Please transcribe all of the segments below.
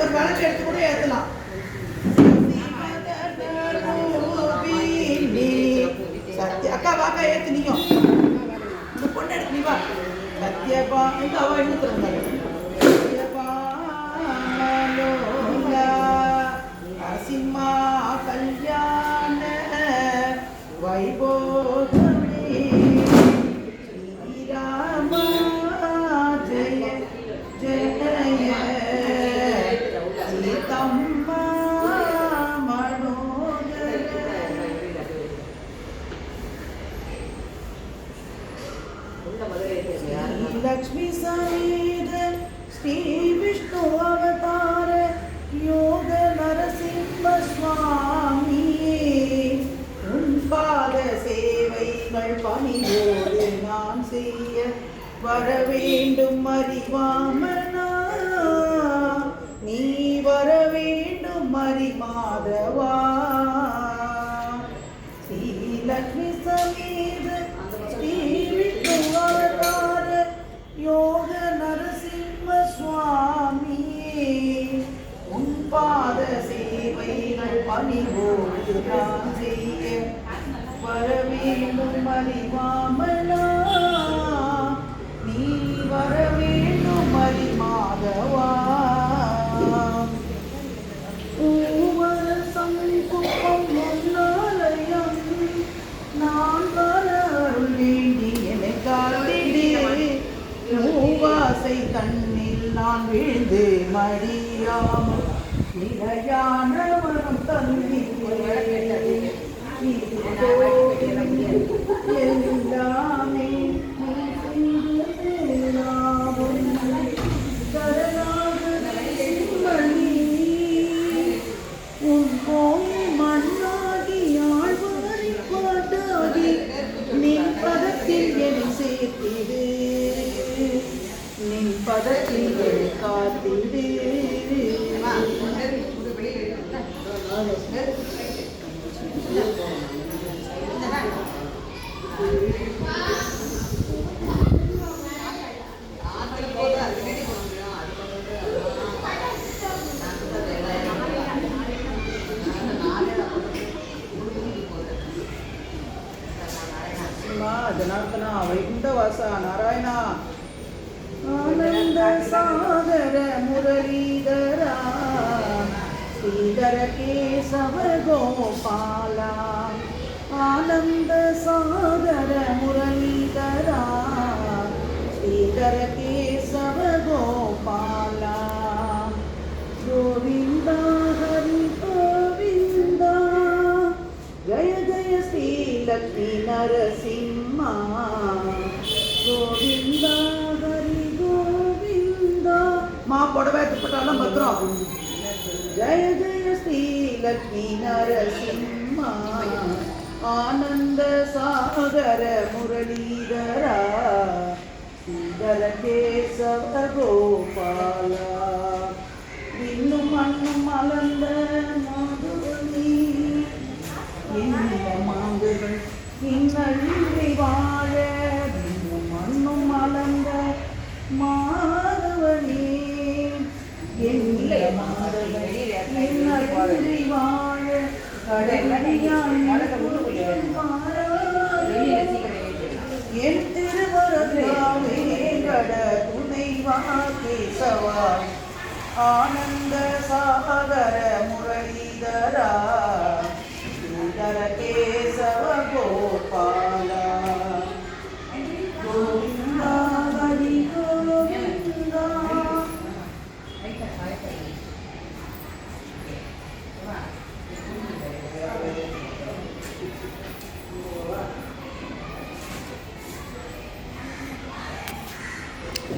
ஒரு வழக்கு எடுத்து கூட ஏற்றலாம். சத்யா அக்கா வாக்கா ஏற்றுனியும் இந்த பொண்ணு எடுத்து நீ வா. சத்யபா எங்க அவ இன்னும் திறந்தாங்க. நரசிம்மா கல்யாண வைபோகமே ஸ்ரீராமா ஜெய ஜெய சீதம்மா மனோதர. लक्ष्मी समेत श्री विष्णु अवतार योग नरसिंह स्वामी उन पाद सेवैகள் பணிவோடு நான் செய்ய வர வேண்டும் அறிவாமனா நீ வர வேண்டும் அறிமாதவா. श्री लक्ष्मी समेत श्री विष्णु अवतार योग नरसिंह स्वामी उन पाद सेवैகள் பணிவோடு நான் செய்ய வர வேண்டும் அறிவாமனா நீ வர வேண்டும் அறிமாதவா. சங்குப்பம் முன்னாலயம் நான் வர அருள் வேண்டி என்னை காத்திடே. மூவாசை தன்னில் நான் விழுந்து மடியாமல் நிலையான மனம் தந்தி எல்லாமே உன் கோயில் மண்ணாகி ஆழ்வாரி பாட்டாகி நின் பதத்தில் என்னை சேர்த்திடு நின் பதத்தில் என்னை காத்திடு. जनार्दना वैकुंठवासा नारायणा आनंद सागर मुरलीधरा श्रीधर केशव गोपाला आनंद सागर मुरलीधरा श्रीधर केशव गोपाला गोविंदा हरि गोविंदा जय जय श्री लक्ष्मी नरसिम्हा गोविंदा हरि गोविंदा माँ पड़वे दुपट्टाला भद्रम जय जय श्री लक्ष्मी नरसिम्हा आनंद सागर मुरलीधरा श्रीधर केशव गोपाला विन्नु मन्नु मलंद माधुरी மாங்குகள் இன்னி வாழ இன்னும் மண்ணும் மலர்ந்த மாதவனே என்ற மாதவனி வாழ என் திருவரத்தாவே கட துணைவா கேசவா ஆனந்த சாகர முரளிதரா श्रीधर केशव गोपाला गोविंदा हरि गोविंदा.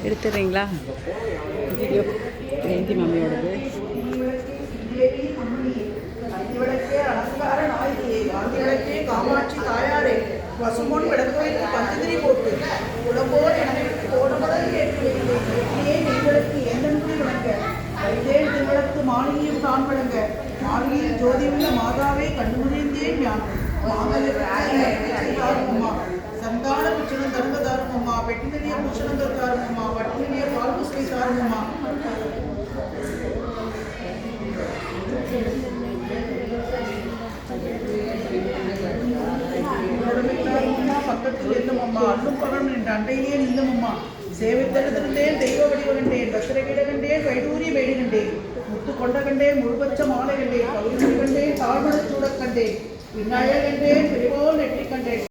எடுத்துறீங்களா வீடியோ ஜெயந்தி மாமியோடது. அஞ்சு அலங்கார நாயகியே காந்திவிளக்கே காமாட்சி தாயாரே வசுமோன் விளக்கு வைத்து பஞ்சதிரி போட்டு உடம்போடு எனக்கு தோடுமுதல் ஏற்று நெய்விளக்கு எந்தன்படி விளங்க வைத்தேன் திருவிளக்கு மாளிகையும் தான் விளங்க மாளிகையில் ஜோதியுள்ள மாதாவை கண்டுமுடிந்தேன் ஞான் மாதவிதாருமம்மா சந்தான பிச்சனம் தர்மதாருமம்மா பெட்டினடிய பூஷணம் தருமம்மா பட்டினிய பால் புஷ்பை தாருமம்மா உடமைக்காரம்மா பக்கத்தில் இருந்தமம்மா அல்லும் பகலும் என் அண்டையிலே நின்றமம்மா சேவைத்தெழுதிருந்தேன் தெய்வ வடிவகண்டேன் பத்திரகிட கண்டேன் வைடூரிய வேடி கண்டேன் முத்து கொண்ட கண்டேன் முழுபட்ச மாலை கண்டேன் கவிதை கண்டேன் தாழ்மடச் சூடக் கண்டேன் விநாயகர் கண்டேன் பிரிவோல் நெற்றி கண்டேன்